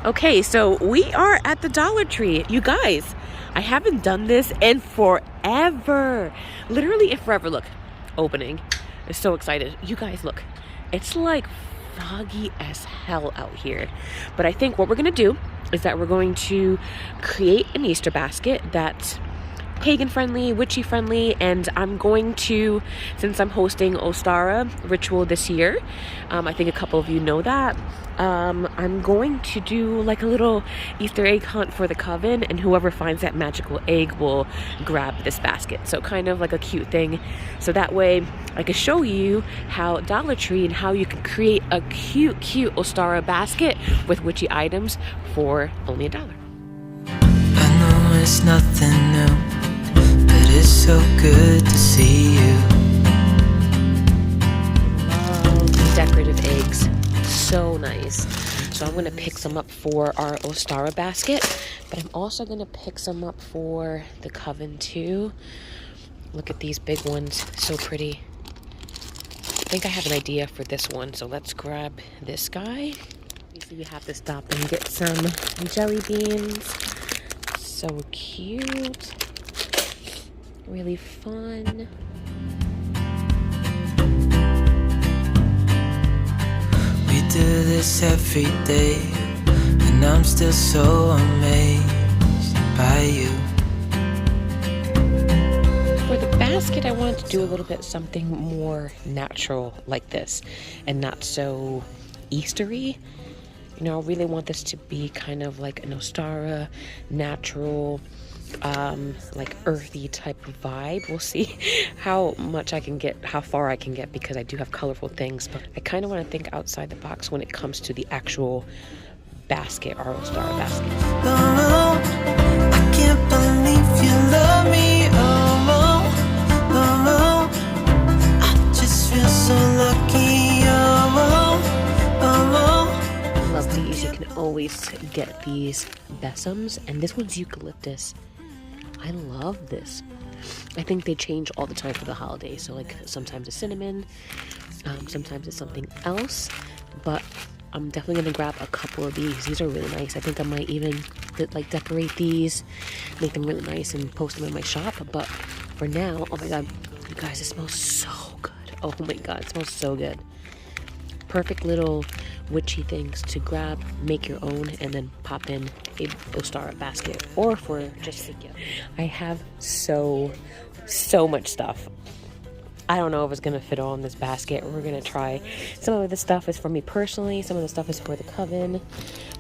Okay, so we are at the Dollar Tree. You guys, I haven't done this in forever. Literally in forever. Look, opening. I'm so excited. You guys, look. It's like foggy as hell out here. But I think what we're going to do is that we're going to create an Easter basket that's pagan friendly, witchy friendly, and I'm going to, since I'm hosting Ostara ritual this year, I think a couple of you know that, I'm going to do like a little Easter egg hunt for the coven, and whoever finds that magical egg will grab this basket. So kind of like a cute thing, so that way I can show you how Dollar Tree and how you can create a cute Ostara basket with witchy items for only $1. I know it's nothing new, it's so good to see you. Love decorative eggs. So nice. So I'm going to pick some up for our Ostara basket, but I'm also going to pick some up for the coven too. Look at these big ones. So pretty. I think I have an idea for this one, so let's grab this guy. Obviously we have to stop and get some jelly beans. So cute. Really fun. We do this every day, and I'm still so amazed by you. For the basket, I wanted to do a little bit something more natural like this, and not so Eastery. You know, I really want this to be kind of like an Ostara, natural, like earthy type of vibe. We'll see how much I can get, how far I can get, because I do have colorful things, but I kind of want to think outside the box when it comes to the actual basket, our Ostara basket. Oh, I can't believe you love me. I just feel so lucky. Love these. You can always get these besoms, and this one's eucalyptus. I love this. I think they change all the time for the holidays. So like sometimes it's cinnamon, sometimes it's something else, but I'm definitely gonna grab a couple of these. These are really nice. I think I might even like decorate these, make them really nice and post them in my shop. But for now, oh my god, you guys, it smells so good. Oh my god, it smells so good. Perfect little witchy things to grab, make your own, and then pop in a Ostara basket, or for just a gift. I have so much stuff. I don't know if it's gonna fit all in this basket. We're gonna try. Some of the stuff is for me personally, some of the stuff is for the coven.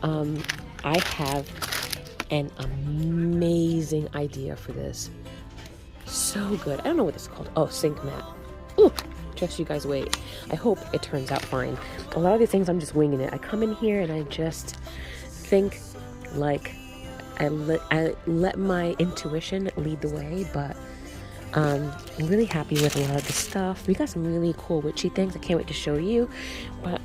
I have an amazing idea for this. So good. I don't know what this is called. Oh, sink mat. Ooh, just you guys wait. I hope it turns out fine. A lot of these things I'm just winging it. I come in here and I just think like I let my intuition lead the way, but I'm really happy with a lot of the stuff. We got some really cool witchy things. I can't wait to show you, but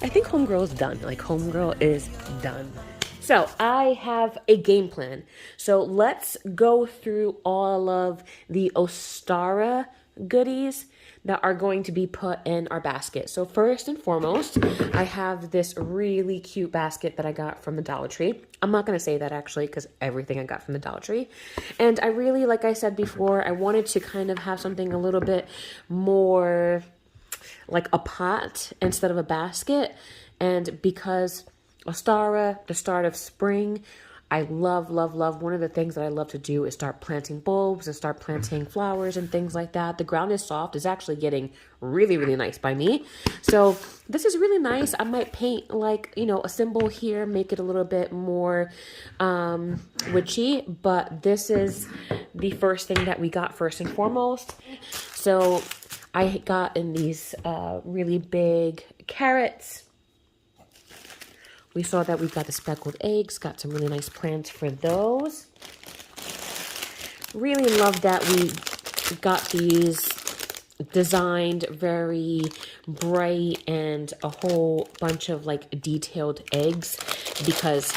I think Homegirl is done. Like, Homegirl is done. So I have a game plan. So let's go through all of the Ostara goodies that are going to be put in our basket. So first and foremost, I have this really cute basket that I got from the Dollar Tree. I'm not going to say that actually, because everything I got from the Dollar Tree. And I really, like I said before, I wanted to kind of have something a little bit more like a pot instead of a basket. And because Ostara, the start of spring, I love. One of the things that I love to do is start planting bulbs and start planting flowers and things like that. The ground is soft. It's actually getting really nice by me. So this is really nice. I might paint like, you know, a symbol here, make it a little bit more witchy. But this is the first thing that we got first and foremost. So I got in these really big carrots. We saw that we've got the speckled eggs, got some really nice plants for those. Really love that we got these designed very bright and a whole bunch of like detailed eggs, because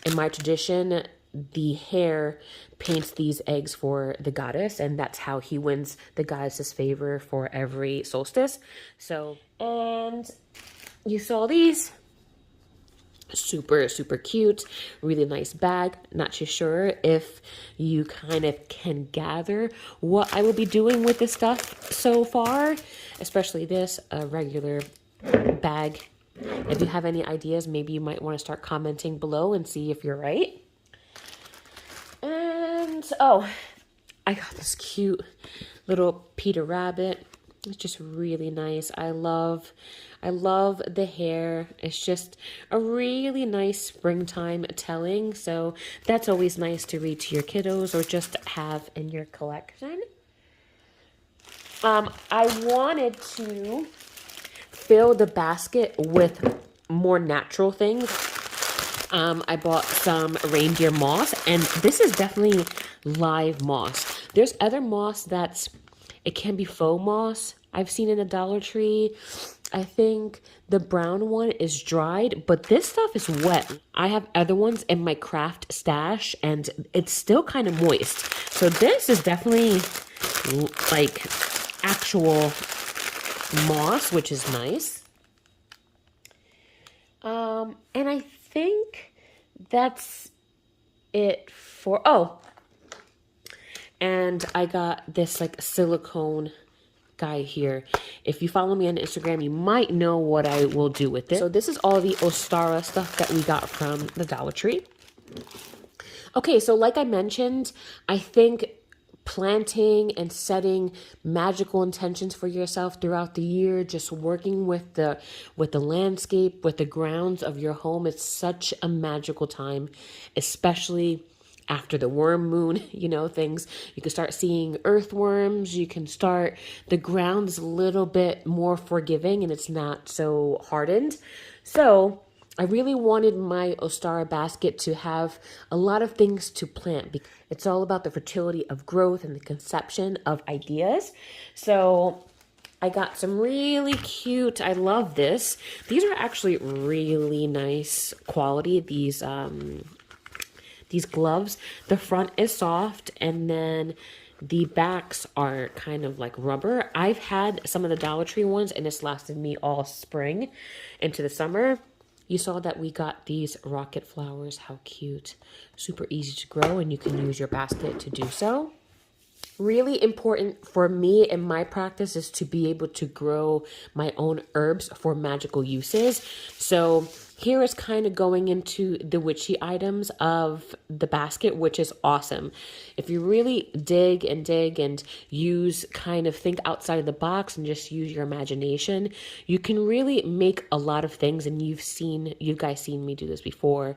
in my tradition, the hare paints these eggs for the goddess, and that's how he wins the goddess's favor for every solstice. So, and you saw these. Super, super cute, really nice bag. Not too sure if you kind of can gather what I will be doing with this stuff so far, especially this regular bag. If you have any ideas, maybe you might want to start commenting below and see if you're right. And oh, I got this cute little Peter Rabbit. It's just really nice. I love the hair. It's just a really nice springtime telling. So that's always nice to read to your kiddos or just have in your collection. I wanted to fill the basket with more natural things. I bought some reindeer moss, and this is definitely live moss. There's other moss it can be faux moss I've seen in the Dollar Tree. I think the brown one is dried, but this stuff is wet. I have other ones in my craft stash, and it's still kind of moist. So this is definitely like actual moss, which is nice. And I think that's it for, and I got this like silicone guy here. If you follow me on Instagram, you might know what I will do with it. So this is all the Ostara stuff that we got from the Dollar Tree. Okay, so like I mentioned, I think planting and setting magical intentions for yourself throughout the year, just working with the landscape, with the grounds of your home, it's such a magical time, especially after the worm moon, things. You can start seeing earthworms. You can start, the ground is a little bit more forgiving and it's not so hardened. So I really wanted my Ostara basket to have a lot of things to plant. It's all about the fertility of growth and the conception of ideas. So I got some really cute, I love this. These are actually really nice quality. These gloves, the front is soft and then the backs are kind of like rubber. I've had some of the Dollar Tree ones and it's lasted me all spring into the summer. You saw that we got these rocket flowers. How cute. Super easy to grow and you can use your basket to do so. Really important for me in my practice is to be able to grow my own herbs for magical uses. So here is kind of going into the witchy items of the basket, which is awesome. If you really dig and think outside of the box and just use your imagination, you can really make a lot of things. And you guys seen me do this before.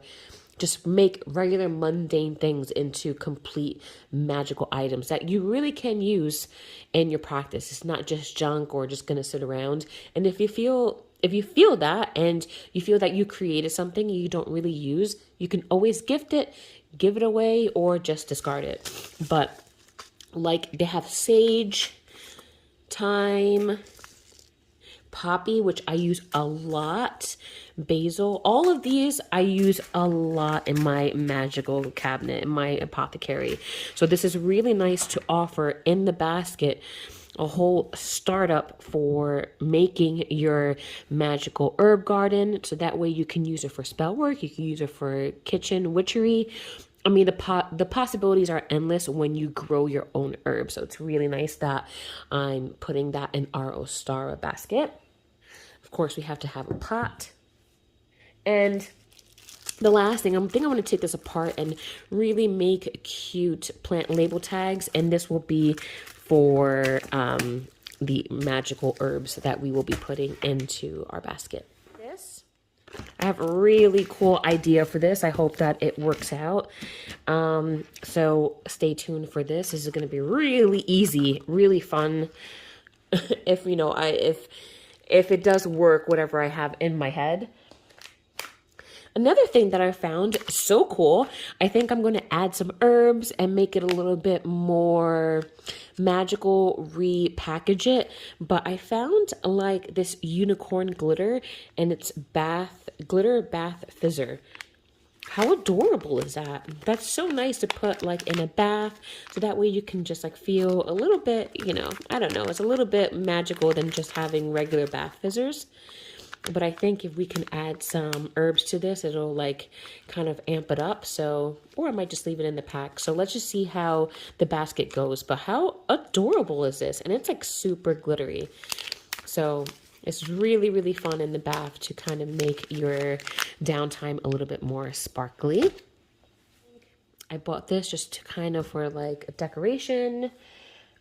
Just make regular mundane things into complete magical items that you really can use in your practice. It's not just junk or just gonna sit around. And if you feel that and you feel that you created something you don't really use, you can always gift it, give it away, or just discard it. But like they have sage, thyme, poppy, which I use a lot, basil, all of these I use a lot in my magical cabinet, in my apothecary. So this is really nice to offer in the basket, a whole startup for making your magical herb garden. So that way you can use it for spell work, you can use it for kitchen witchery. I mean, the possibilities are endless when you grow your own herbs. So it's really nice that I'm putting that in our Ostara basket. Of course, we have to have a pot. And the last thing, I think I'm going to take this apart and really make cute plant label tags. And this will be for the magical herbs that we will be putting into our basket. I have a really cool idea for this. I hope that it works out. So stay tuned for this. This is going to be really easy, really fun. If it does work, whatever I have in my head. Another thing that I found so cool, I think I'm going to add some herbs and make it a little bit more magical, repackage it. But I found like this unicorn glitter and it's glitter bath fizzer. How adorable is that? That's so nice to put like in a bath. So that way you can just like feel a little bit, I don't know, it's a little bit magical than just having regular bath fizzers. but I think if we can add some herbs to this, it'll like kind of amp it up. So, or I might just leave it in the pack. So let's just see how the basket goes. But how adorable is this? And it's like super glittery. So it's really, really fun in the bath to kind of make your downtime a little bit more sparkly. I bought this just to kind of for like a decoration.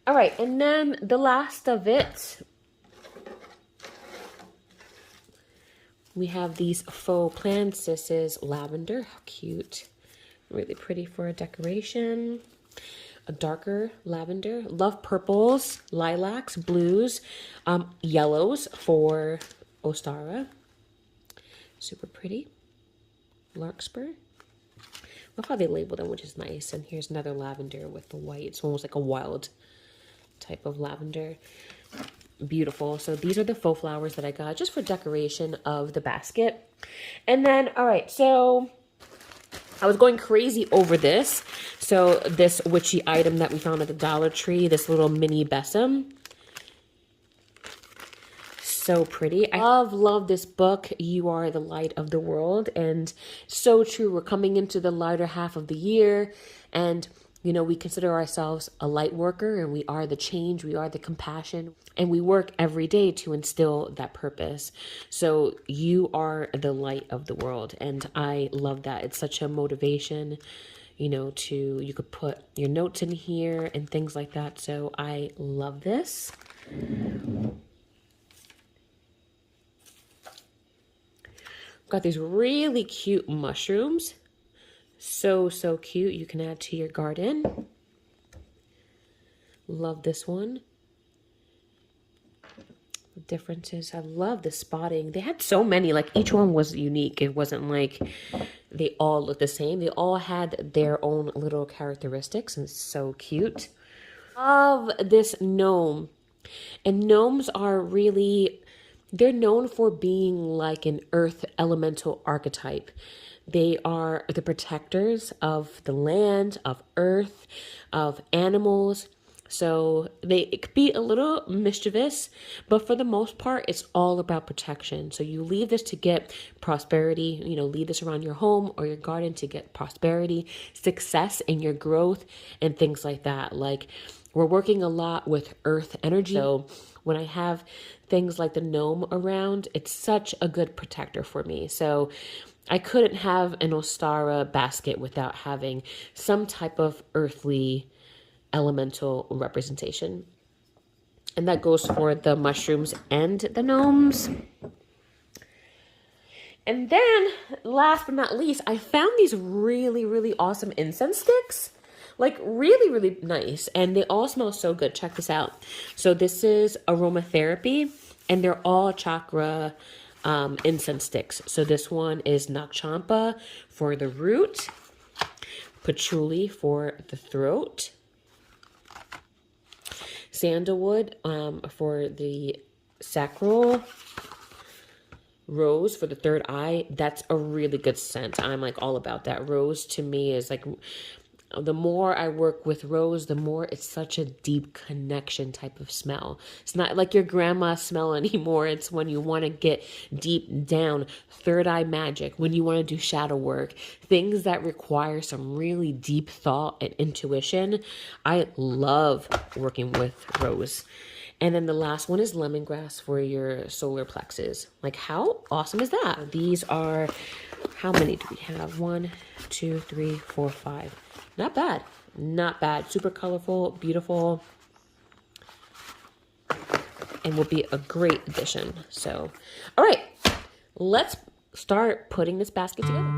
All right, and then the last of it, we have these faux plants. This is lavender. How cute. Really pretty for a decoration. A darker lavender. Love purples, lilacs, blues, yellows for Ostara. Super pretty. Larkspur. Love how they label them, which is nice. And here's another lavender with the white. It's almost like a wild type of lavender. Beautiful. So these are the faux flowers that I got just for decoration of the basket. And then, all right, so I was going crazy over this. So this witchy item that we found at the Dollar Tree, this little mini besom. So pretty. I love this book, You Are the Light of the World. And so true. We're coming into the lighter half of the year. And you know, we consider ourselves a light worker, and we are the change, we are the compassion, and we work every day to instill that purpose. So you are the light of the world, and I love that. It's such a motivation, you know, you could put your notes in here and things like that. So I love this. Got these really cute mushrooms. So cute. You can add to your garden. Love this one. The differences. I love the spotting. They had so many. Like each one was unique. It wasn't like they all looked the same. They all had their own little characteristics, and so cute. Love this gnome. And gnomes are really, they're known for being like an earth elemental archetype. They are the protectors of the land, of earth, of animals. So it could be a little mischievous, but for the most part, it's all about protection. So you leave this to get prosperity, you know, leave this around your home or your garden to get prosperity, success in your growth, and things like that. Like we're working a lot with earth energy. So when I have things like the gnome around, it's such a good protector for me. So I couldn't have an Ostara basket without having some type of earthly elemental representation. And that goes for the mushrooms and the gnomes. And then, last but not least, I found these really, really awesome incense sticks. Like really, really nice. And they all smell so good. Check this out. So this is aromatherapy, and they're all chakra incense sticks. So this one is Nakchampa for the root, patchouli for the throat, sandalwood for the sacral, rose for the third eye. That's a really good scent. I'm like all about that. Rose to me is like, the more I work with rose, the more it's such a deep connection type of smell. It's not like your grandma's smell anymore. It's when you want to get deep down, third eye magic, when you want to do shadow work, things that require some really deep thought and intuition. I love working with rose. And then the last one is lemongrass for your solar plexus. Like how awesome is that? These are, how many do we have? 1, 2, 3, 4, 5. Not bad. Not bad. Super colorful, beautiful, and will be a great addition. So, all right, let's start putting this basket together.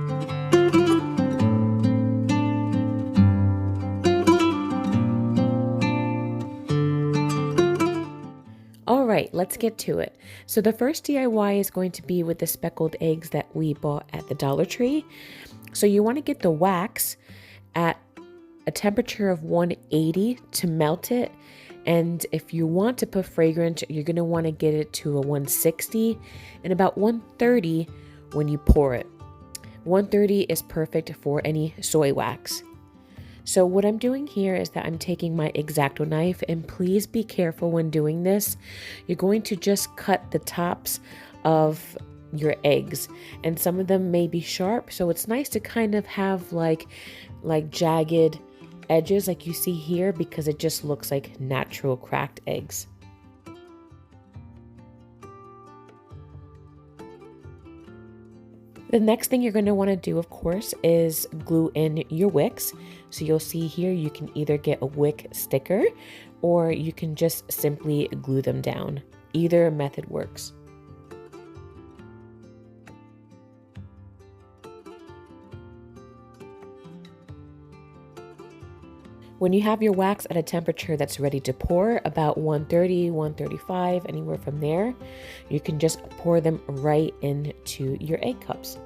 All right, let's get to it. So the first DIY is going to be with the speckled eggs that we bought at the Dollar Tree. So you want to get the wax at a temperature of 180 to melt it. And if you want to put fragrance, you're going to want to get it to a 160 and about 130 when you pour it. 130 is perfect for any soy wax. So what I'm doing here is that I'm taking my X-Acto knife, and please be careful when doing this. You're going to just cut the tops of your eggs, and some of them may be sharp, so it's nice to kind of have like jagged edges like you see here, because it just looks like natural cracked eggs. The next thing you're going to want to do, of course, is glue in your wicks. So you'll see here you can either get a wick sticker or you can just simply glue them down. Either method works. When you have your wax at a temperature that's ready to pour, about 130, 135, anywhere from there, you can just pour them right into your egg cups.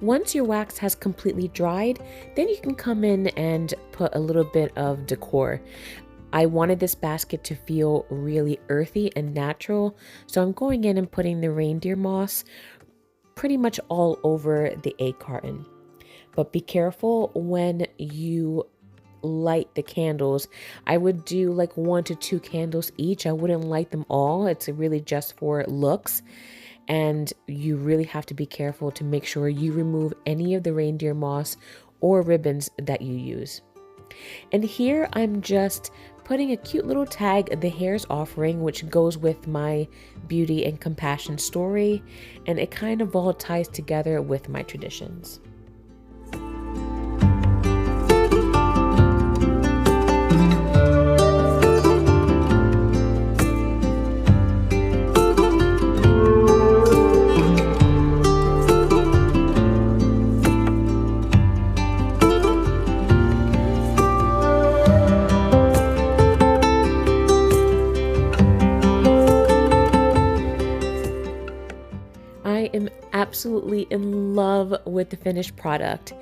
Once your wax has completely dried, then you can come in and put a little bit of decor. I wanted this basket to feel really earthy and natural, so I'm going in and putting the reindeer moss pretty much all over the egg carton. But be careful when you light the candles. I would do like 1 to 2 candles each. I wouldn't light them all. It's really just for looks. And you really have to be careful to make sure you remove any of the reindeer moss or ribbons that you use. And here I'm just putting a cute little tag, the hare's offering, which goes with my beauty and compassion story, and it kind of all ties together with my traditions. I am absolutely in love with the finished product.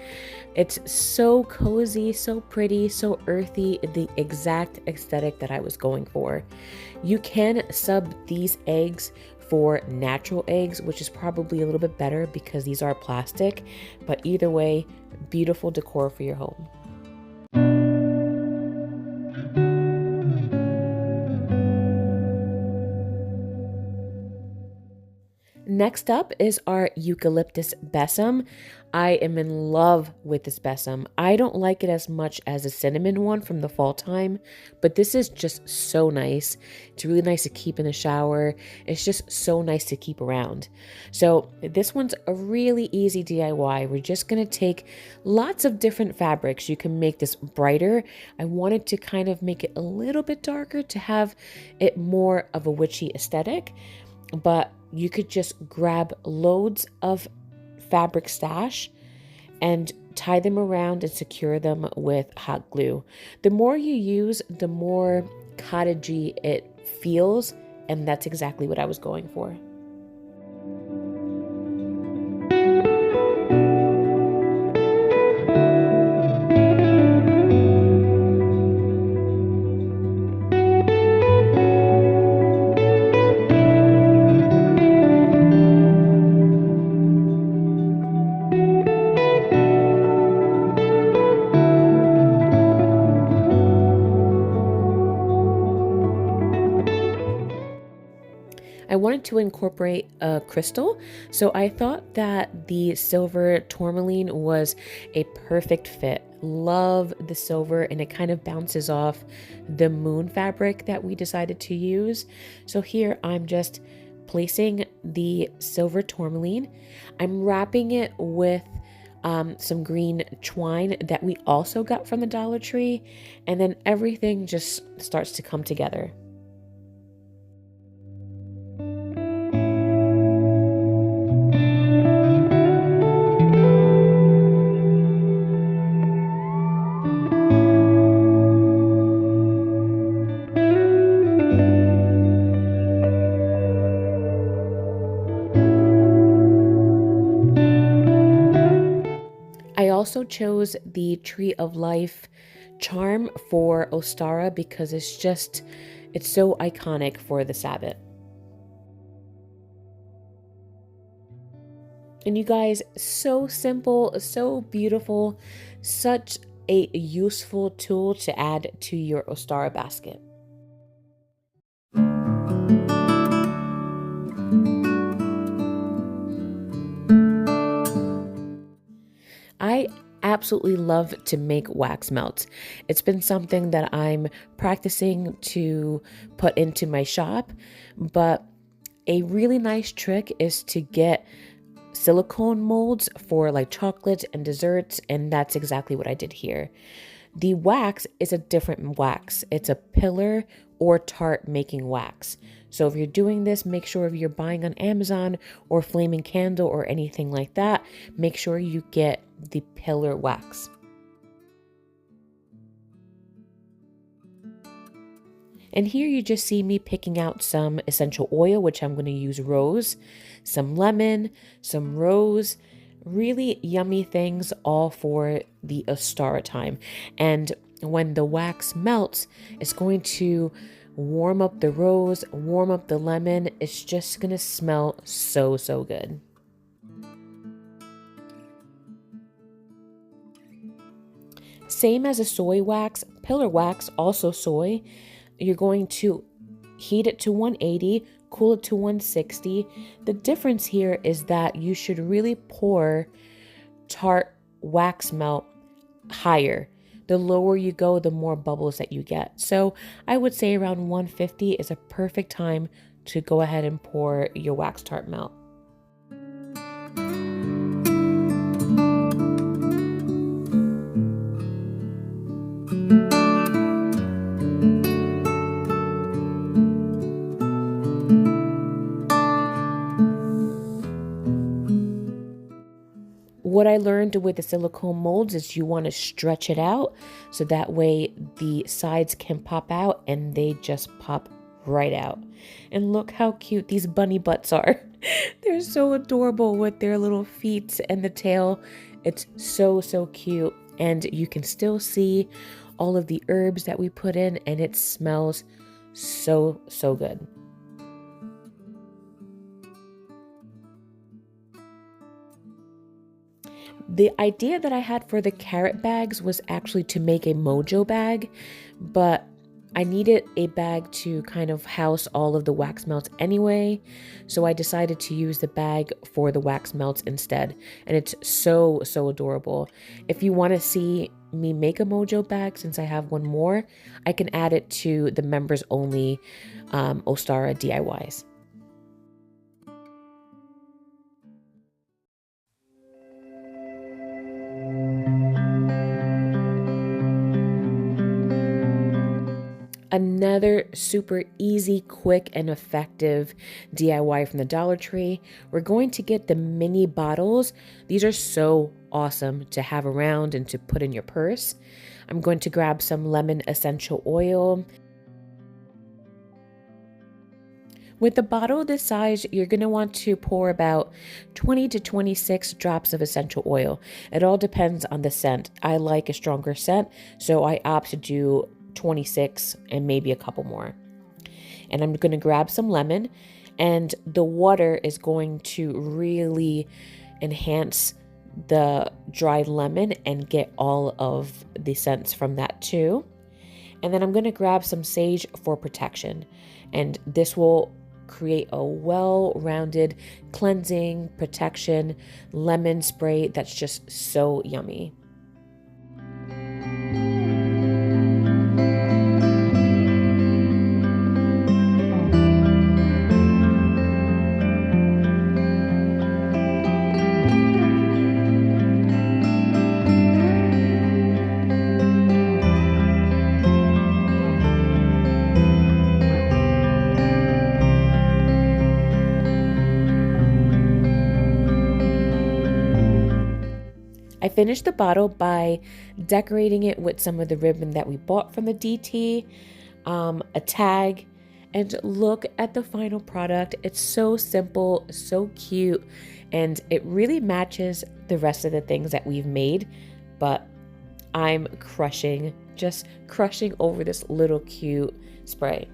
It's so cozy, so pretty, so earthy, the exact aesthetic that I was going for. You can sub these eggs for natural eggs, which is probably a little bit better because these are plastic, but either way, beautiful decor for your home. Next up is our eucalyptus besom. I am in love with this besom. I don't like it as much as the cinnamon one from the fall time, but this is just so nice. It's really nice to keep in the shower. It's just so nice to keep around. So this one's a really easy DIY. We're just going to take lots of different fabrics. You can make this brighter. I wanted to kind of make it a little bit darker to have it more of a witchy aesthetic, but you could just grab loads of fabric stash and tie them around and secure them with hot glue. The more you use, the more cottagey it feels, and that's exactly what I was going for. I wanted to incorporate a crystal, so I thought that the silver tourmaline was a perfect fit. Love the silver, and it kind of bounces off the moon fabric that we decided to use. So here I'm just placing the silver tourmaline. I'm wrapping it with some green twine that we also got from the Dollar Tree, and then everything just starts to come together. I also chose the Tree of Life charm for Ostara because it's so iconic for the Sabbath. And you guys, so simple, so beautiful, such a useful tool to add to your Ostara basket. I absolutely love to make wax melts. It's been something that I'm practicing to put into my shop, but a really nice trick is to get silicone molds for like chocolates and desserts, and that's exactly what I did here. The wax is a different wax. It's a pillar or tart making wax. So if you're doing this, make sure if you're buying on Amazon or Flaming Candle or anything like that, make sure you get the pillar wax. And here you just see me picking out some essential oil, which I'm going to use rose, some lemon, some rose, really yummy things all for the Ostara time. And when the wax melts, it's going to warm up the rose, warm up the lemon. It's just going to smell so, so good. Same as a soy wax, pillar wax, also soy. You're going to heat it to 180, cool it to 160. The difference here is that you should really pour tart wax melt higher. The lower you go, the more bubbles that you get. So I would say around 150 is a perfect time to go ahead and pour your wax tart melt. What I learned with the silicone molds is you want to stretch it out so that way the sides can pop out and they just pop right out. And look how cute these bunny butts are. They're so adorable with their little feet and the tail. It's so, so cute. And you can still see all of the herbs that we put in, and it smells so, so good. The idea that I had for the carrot bags was actually to make a mojo bag, but I needed a bag to kind of house all of the wax melts anyway, so I decided to use the bag for the wax melts instead, and it's so, so adorable. If you want to see me make a mojo bag, since I have one more, I can add it to the members only Ostara DIYs. Another super easy, quick, and effective DIY from the Dollar Tree. We're going to get the mini bottles. These are so awesome to have around and to put in your purse. I'm going to grab some lemon essential oil. With a bottle this size, you're going to want to pour about 20 to 26 drops of essential oil. It all depends on the scent. I like a stronger scent, so I opt to do 26 and maybe a couple more. And I'm going to grab some lemon, and the water is going to really enhance the dried lemon and get all of the scents from that too. And then I'm going to grab some sage for protection, and this will create a well-rounded cleansing protection lemon spray that's just so yummy. I finished the bottle by decorating it with some of the ribbon that we bought from the DT, a tag, and look at the final product. It's so simple, so cute, and it really matches the rest of the things that we've made, but I'm just crushing over this little cute spray.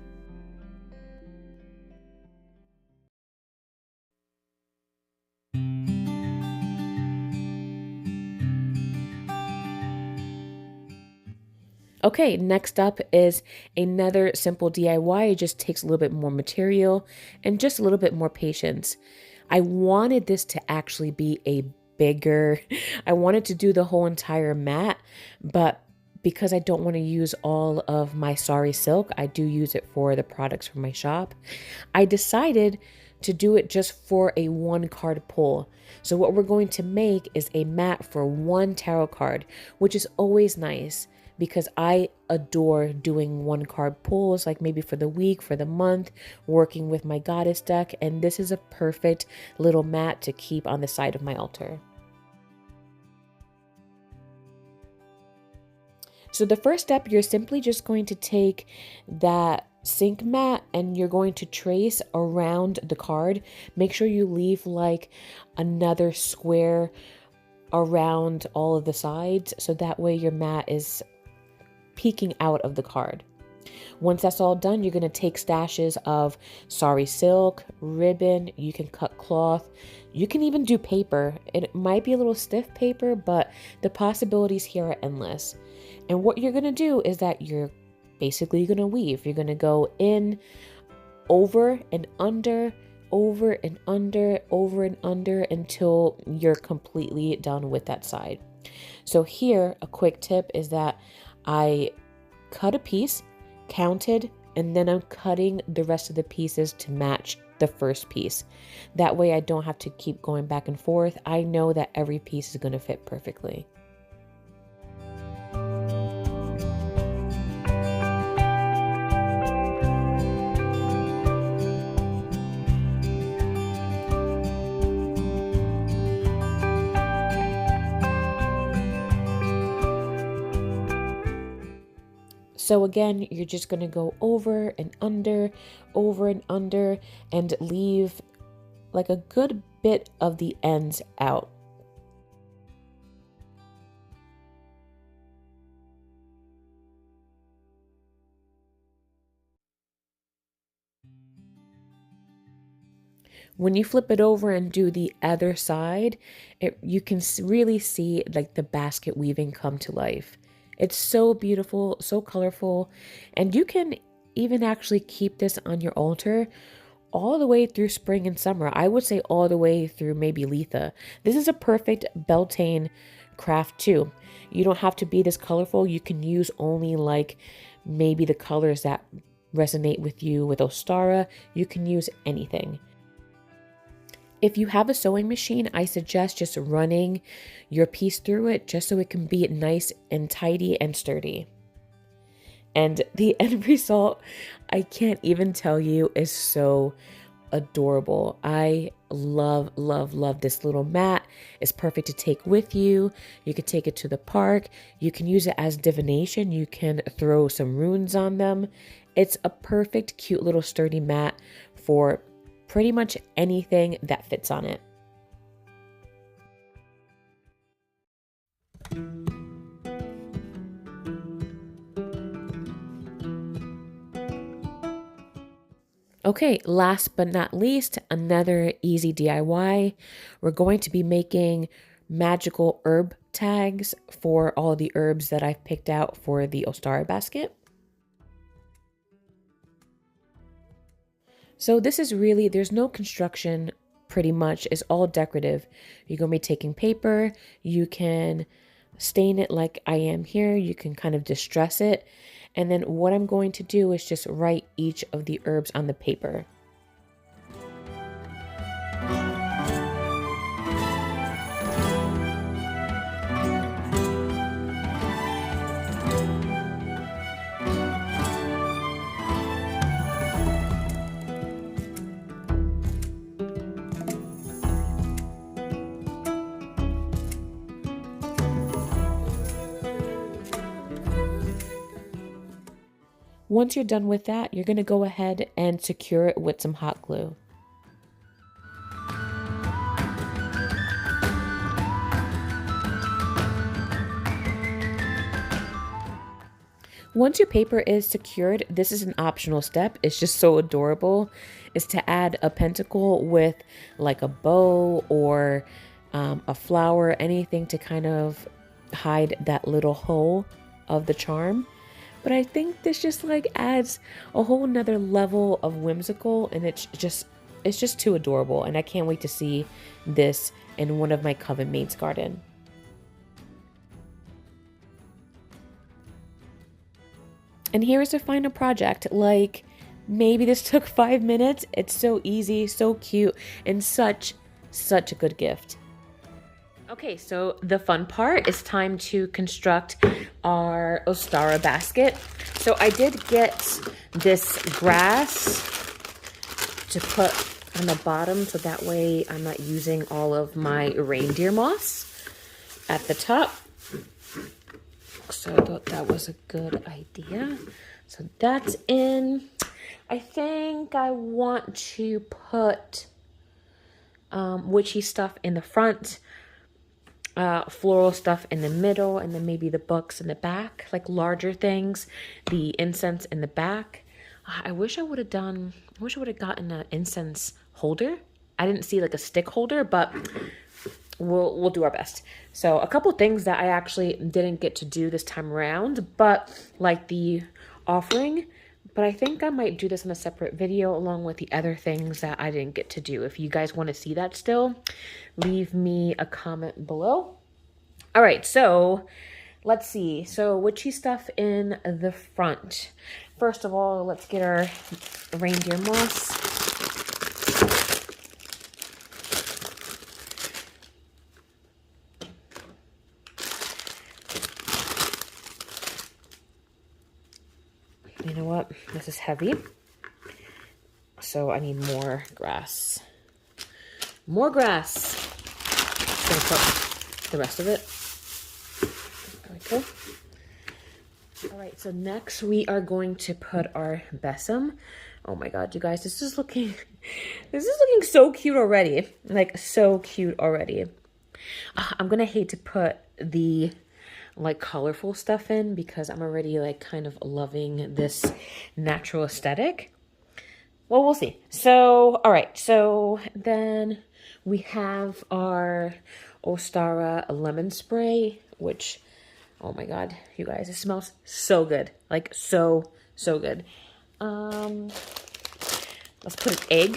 Okay, next up is another simple DIY. It just takes a little bit more material and just a little bit more patience. I wanted this to actually be a bigger, I wanted to do the whole entire mat, but because I don't want to use all of my sari silk, I do use it for the products from my shop. I decided to do it just for a 1 card pull. So what we're going to make is a mat for 1 tarot card, which is always nice because I adore doing 1 card pulls, like maybe for the week, for the month, working with my goddess deck. And this is a perfect little mat to keep on the side of my altar. So the first step, you're simply just going to take that sink mat and you're going to trace around the card. Make sure you leave like another square around all of the sides, so that way your mat is peeking out of the card. Once that's all done, you're going to take stashes of sari silk, ribbon, you can cut cloth, you can even do paper. It might be a little stiff paper, but the possibilities here are endless. And what you're going to do is that you're basically going to weave. You're going to go in, over and under, over and under, over and under until you're completely done with that side. So here, a quick tip is that I cut a piece, counted, and then I'm cutting the rest of the pieces to match the first piece. That way I don't have to keep going back and forth. I know that every piece is going to fit perfectly. So again, you're just going to go over and under, and leave like a good bit of the ends out. When you flip it over and do the other side, you can really see like the basket weaving come to life. It's so beautiful, so colorful, and you can even actually keep this on your altar all the way through spring and summer. I would say all the way through maybe Letha. This is a perfect Beltane craft too. You don't have to be this colorful. You can use only like maybe the colors that resonate with you with Ostara. You can use anything. If you have a sewing machine, I suggest just running your piece through it just so it can be nice and tidy and sturdy. And the end result, I can't even tell you, is so adorable. I love, love, love this little mat. It's perfect to take with you. You can take it to the park. You can use it as divination. You can throw some runes on them. It's a perfect, cute little sturdy mat for pretty much anything that fits on it. Okay, last but not least, another easy DIY. We're going to be making magical herb tags for all the herbs that I've picked out for the Ostara basket. So this is really, there's no construction pretty much. It's all decorative. You're going to be taking paper. You can stain it like I am here. You can kind of distress it. And then what I'm going to do is just write each of the herbs on the paper. Once you're done with that, you're going to go ahead and secure it with some hot glue. Once your paper is secured, this is an optional step. It's just so adorable. Is to add a pentacle with like a bow or a flower, anything to kind of hide that little hole of the charm. But I think this just like adds a whole nother level of whimsical, and it's just too adorable. And I can't wait to see this in one of my coven mates' garden. And here's the final project. Like, maybe this took 5 minutes. It's so easy, so cute, and such a good gift. Okay, so the fun part is time to construct our Ostara basket. So I did get this grass to put on the bottom, so that way I'm not using all of my reindeer moss at the top. So I thought that was a good idea. So that's in. I think I want to put witchy stuff in the front, floral stuff in the middle, and then maybe the books in the back, like larger things, the incense in the back. I wish I would have gotten an incense holder. I didn't see like a stick holder, but we'll do our best. So a couple things that I actually didn't get to do this time around, but like the offering, but I think I might do this in a separate video along with the other things that I didn't get to do. If you guys want to see that still, leave me a comment below. All right, so let's see. So witchy stuff in the front. First of all, let's get our reindeer moss. You know what? This is heavy. So I need more grass. More grass. I'm gonna put the rest of it. There we go. All right, so next we are going to put our besom. Oh my God, you guys, this is looking so cute already. Like, so cute already. I'm gonna hate to put the like colorful stuff in because I'm already like kind of loving this natural aesthetic. Well, we'll see. So, all right. So then we have our Ostara lemon spray, which, oh my God, you guys, it smells so good. Like so good. Let's put an egg.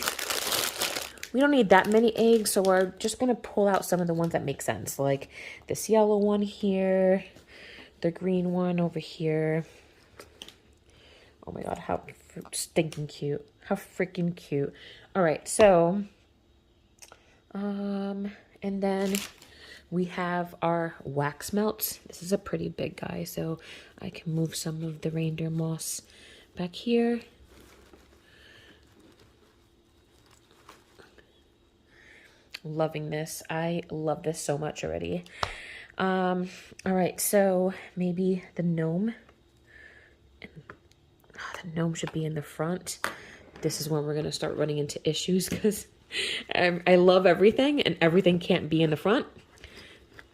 We don't need that many eggs, so we're just going to pull out some of the ones that make sense. Like this yellow one here, the green one over here. Oh my God, how stinking cute. How freaking cute. All right, so, and then we have our wax melts. This is a pretty big guy, so I can move some of the reindeer moss back here. Loving this. I love this so much already. All right, so maybe the gnome. The gnome should be in the front. This is when we're going to start running into issues because I love everything and everything can't be in the front.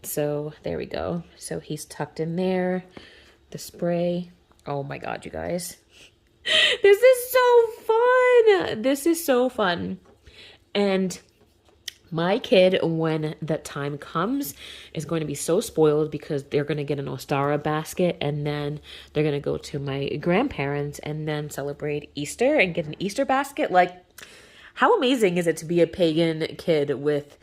So there we go. So he's tucked in there. The spray. Oh my God, you guys. This is so fun. This is so fun. And my kid, when that time comes, is going to be so spoiled because they're going to get an Ostara basket and then they're going to go to my grandparents and then celebrate Easter and get an Easter basket. Like, how amazing is it to be a pagan kid with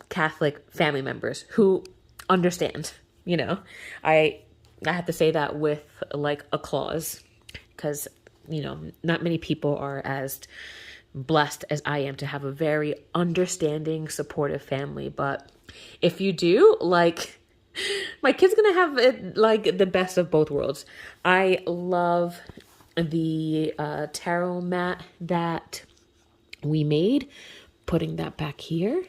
Catholic family members who understand, you know? I have to say that with like a clause because, you know, not many people are as blessed as I am to have a very understanding, supportive family. But if you do, like, my kid's gonna have it like the best of both worlds. I love the tarot mat that we made, putting that back here.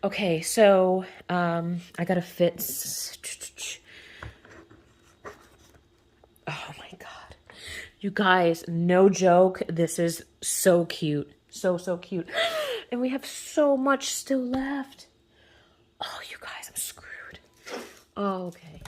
Okay, so I gotta fit. Oh my God. You guys, no joke. This is so cute. So cute. And we have so much still left. Oh, you guys, I'm screwed. Oh, okay.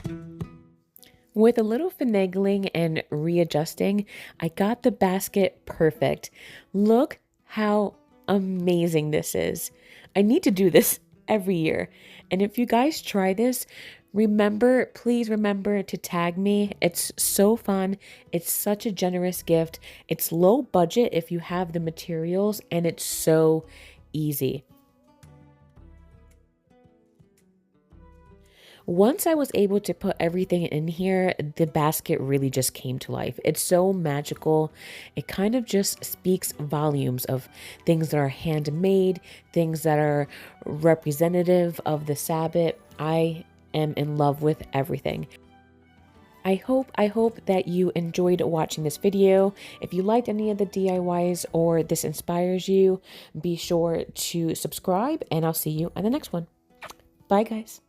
With a little finagling and readjusting, I got the basket perfect. Look how amazing this is. I need to do this every year. And if you guys try this, please remember to tag me. It's so fun. It's such a generous gift. It's low budget if you have the materials, and it's so easy. Once I was able to put everything in here, the basket really just came to life. It's so magical. It kind of just speaks volumes of things that are handmade, things that are representative of the Sabbath. I am in love with everything. I hope that you enjoyed watching this video. If you liked any of the DIYs or this inspires you, be sure to subscribe, and I'll see you in the next one. Bye, guys.